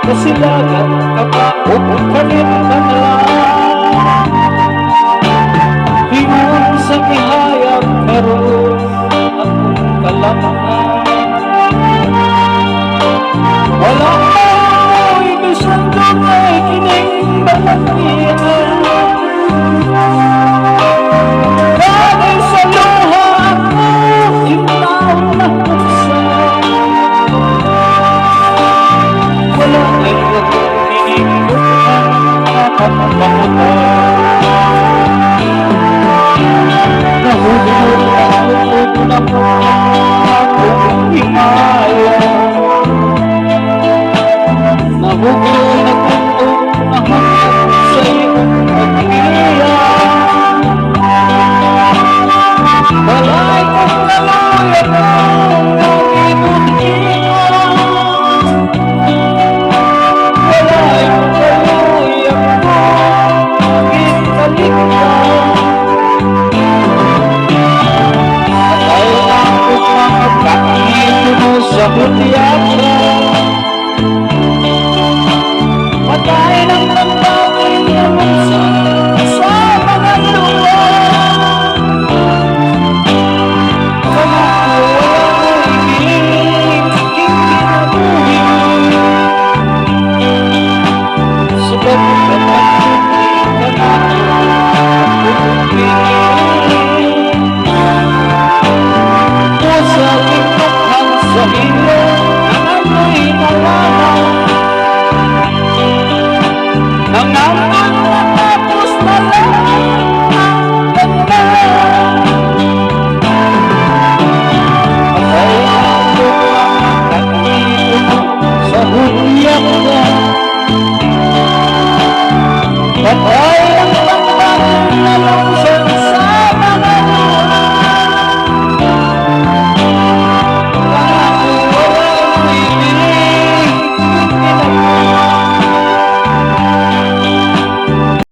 Kasilagan ka pa o kalit ka na hingon sa ihayag meron akong kalamangan. Wala ako'y bisan doon ay kining balangyan. Dahil sa luha ako intaw na buksan. Wala ay nagpinigbukan nakapagpakutan. Nahulog na po akong himaya. Nahulog na po hanggang sa iyong pag-iyak. Wala'y kong nalayan ang nag-inukiyan. Wala'y kong nalayan ang ikaligyan. Sa huli at